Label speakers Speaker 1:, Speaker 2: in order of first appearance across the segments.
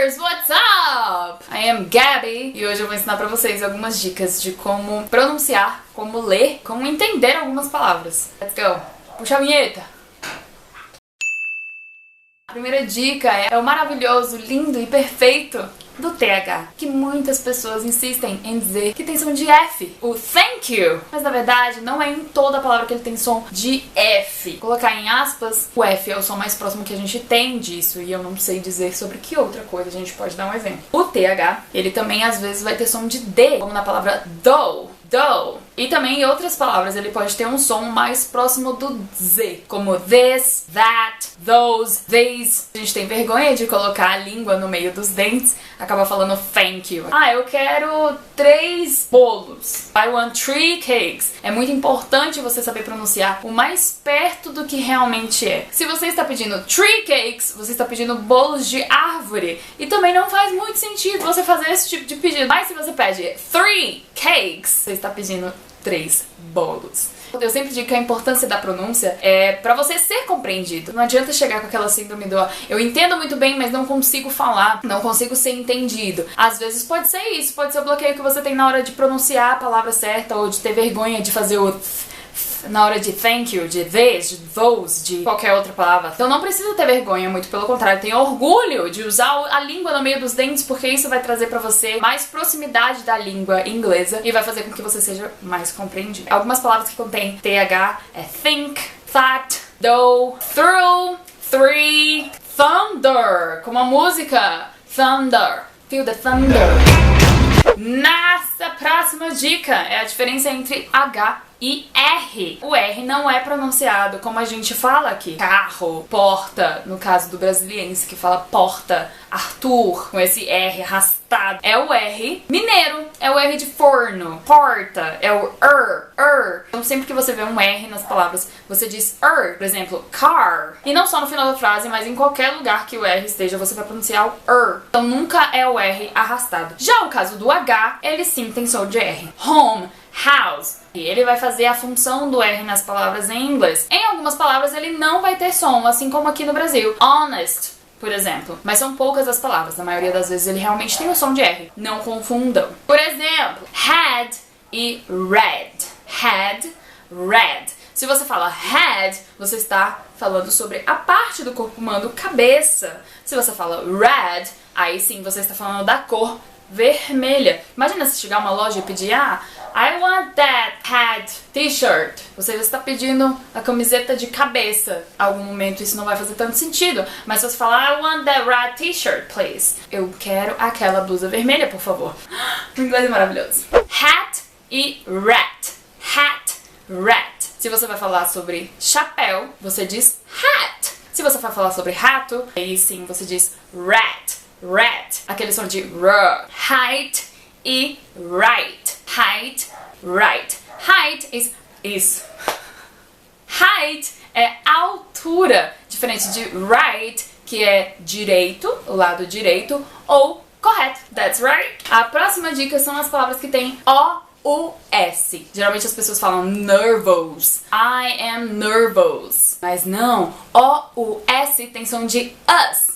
Speaker 1: Learners, what's up? I am Gabby e hoje eu vou ensinar pra vocês algumas dicas de como pronunciar, como ler, como entender algumas palavras. Let's go! Puxa a vinheta! A primeira dica é o maravilhoso, lindo e perfeito do TH, que muitas pessoas insistem em dizer que tem som de F, o thank you, mas na verdade não é em toda a palavra que ele tem som de F. Vou colocar em aspas, o F é o som mais próximo que a gente tem disso e eu não sei dizer sobre que outra coisa, a gente pode dar um exemplo. O TH, ele também às vezes vai ter som de D, como na palavra though. E também em outras palavras ele pode ter um som mais próximo do Z, como this, that, those, these. A gente tem vergonha de colocar a língua no meio dos dentes, acaba falando thank you. Ah, eu quero 3 bolos. I want 3 cakes. É muito importante você saber pronunciar o mais perto do que realmente é. Se você está pedindo 3 cakes, você está pedindo bolos de árvore. E também não faz muito sentido você fazer esse tipo de pedido. Mas se você pede 3 cakes, você está pedindo 3 bolos. Eu sempre digo que a importância da pronúncia é pra você ser compreendido. Não adianta chegar com aquela síndrome do eu entendo muito bem, mas não consigo falar, não consigo ser entendido. Às vezes pode ser isso, pode ser o bloqueio que você tem na hora de pronunciar a palavra certa ou de ter vergonha de fazer o na hora de thank you, de this, de those, de qualquer outra palavra. Então não precisa ter vergonha, muito pelo contrário, tenha orgulho de usar a língua no meio dos dentes, porque isso vai trazer pra você mais proximidade da língua inglesa e vai fazer com que você seja mais compreendido. Algumas palavras que contêm TH é think, thought, though, through, three, thunder, como a música Thunder, feel the thunder. Nossa próxima dica é a diferença entre H e R. O R não é pronunciado como a gente fala aqui. Carro, porta, no caso do brasiliense que fala porta, Arthur, com esse R arrastado. É o R mineiro, é o R de forno, porta, é o Então sempre que você vê um R nas palavras, você diz por exemplo, car. E não só no final da frase, mas em qualquer lugar que o R esteja, você vai pronunciar o Então nunca é o R arrastado. Já o caso do H, ele sim tem som de R. Home, house. E ele vai fazer a função do R nas palavras em inglês. Em algumas palavras ele não vai ter som, assim como aqui no Brasil. Honest, por exemplo. Mas são poucas as palavras, na maioria das vezes ele realmente tem o som de R. Não confundam. Por exemplo, had e red. Had, red. Se você fala head, você está falando sobre a parte do corpo humano, cabeça. Se você fala red, aí sim você está falando da cor vermelha. Imagina se chegar a uma loja e pedir I want that hat t-shirt. Você já está pedindo a camiseta de cabeça. Em algum momento isso não vai fazer tanto sentido. Mas se você falar I want that red t-shirt, please. Eu quero aquela blusa vermelha, por favor. O inglês é maravilhoso. Hat e rat. Hat, rat. Se você vai falar sobre chapéu, você diz hat. Se você vai falar sobre rato, aí sim você diz rat. Rat. Aquele som de r. Height e right. Height, right. Height is height é altura, diferente de right, que é direito, o lado direito, ou correto. That's right. A próxima dica são as palavras que têm O-U-S. Geralmente as pessoas falam nervous. I am nervous. Mas não, O-U-S tem som de us.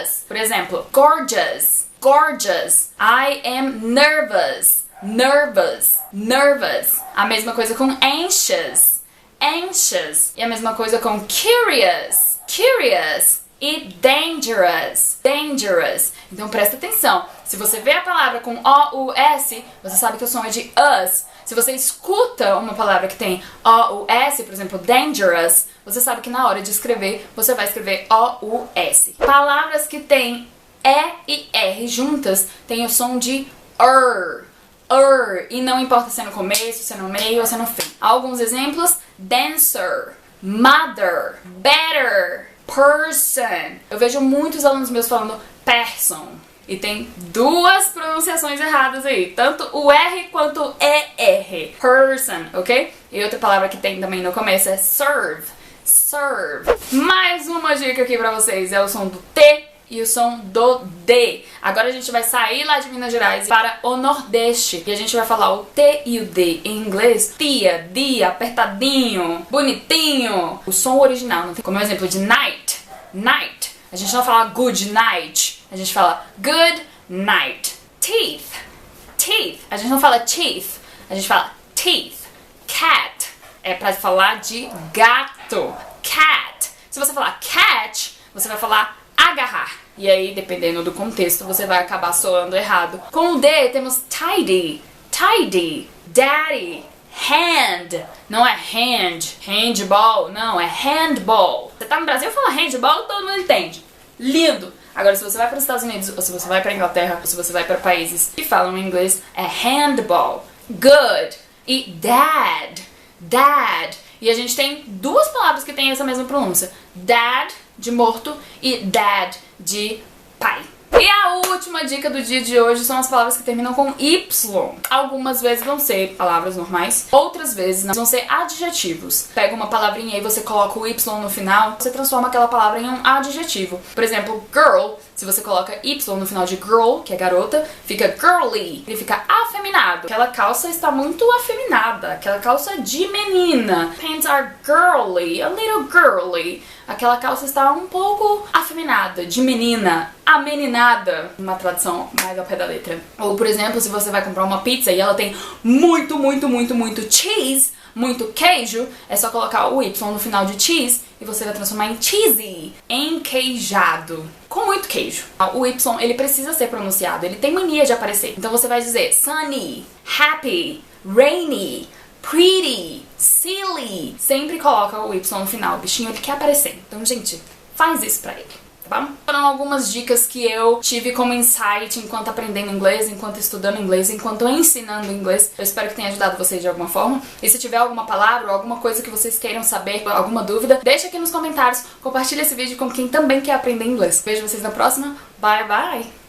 Speaker 1: Us. Por exemplo, gorgeous. Gorgeous. I am nervous. Nervous. Nervous. A mesma coisa com anxious. Anxious. E a mesma coisa com curious. Curious. E dangerous. Dangerous. Então presta atenção. Se você vê a palavra com O-U-S, você sabe que o som é de us. Se você escuta uma palavra que tem O-U-S, por exemplo, dangerous, você sabe que na hora de escrever, você vai escrever O-U-S. Palavras que têm E e R juntas têm o som de e não importa se é no começo, se é no meio ou se é no fim. Alguns exemplos: dancer, mother, better, person. Eu vejo muitos alunos meus falando person. E tem 2 pronunciações erradas aí, tanto o R quanto o ER. Person, ok? E outra palavra que tem também no começo é serve. Serve. Mais uma dica aqui pra vocês, é o som do T e o som do D. Agora a gente vai sair lá de Minas Gerais para o Nordeste e a gente vai falar o T e o D em inglês. Tia, dia, apertadinho, bonitinho. O som original, não tem como exemplo de night, night. A gente não fala good night a gente fala good night. Teeth. Teeth. A gente não fala teeth, a gente fala teeth. Cat é pra falar de gato. Cat. Se você falar catch, você vai falar agarrar. E aí, dependendo do contexto, você vai acabar soando errado. Com o D, temos tidy. Tidy. Daddy. Hand. Não é hand. Handball. Não, é handball. Você tá no Brasil, fala handball, todo mundo entende. Lindo. Agora, se você vai para os Estados Unidos, ou se você vai para Inglaterra, ou se você vai para países que falam inglês, é handball. Good. E dad. Dad. E a gente tem duas palavras que têm essa mesma pronúncia. Dad, de morto, e dad, de pai. E a última dica do dia de hoje são as palavras que terminam com Y. Algumas vezes vão ser palavras normais, outras vezes vão ser adjetivos. Pega uma palavrinha e você coloca o Y no final, você transforma aquela palavra em um adjetivo. Por exemplo, girl, se você coloca Y no final de girl, que é garota, fica girly, ele fica afeminado. Aquela calça está muito afeminada, aquela calça é de menina. Pants are girly, a little girly. Aquela calça está um pouco afeminada, de menina, ameninada, uma tradução mais ao pé da letra. Ou, por exemplo, se você vai comprar uma pizza e ela tem muito cheese, muito queijo, é só colocar o Y no final de cheese e você vai transformar em cheesy, enqueijado, com muito queijo. O Y, ele precisa ser pronunciado, ele tem mania de aparecer. Então você vai dizer sunny, happy, rainy, pretty, silly. Sempre coloca o Y no final, o bichinho ele quer aparecer. Então, gente, faz isso pra ele, tá bom? Foram algumas dicas que eu tive como insight enquanto aprendendo inglês, enquanto estudando inglês, enquanto ensinando inglês. Eu espero que tenha ajudado vocês de alguma forma. E se tiver alguma palavra ou alguma coisa que vocês queiram saber, alguma dúvida, deixa aqui nos comentários. Compartilha esse vídeo com quem também quer aprender inglês. Vejo vocês na próxima. Bye, bye!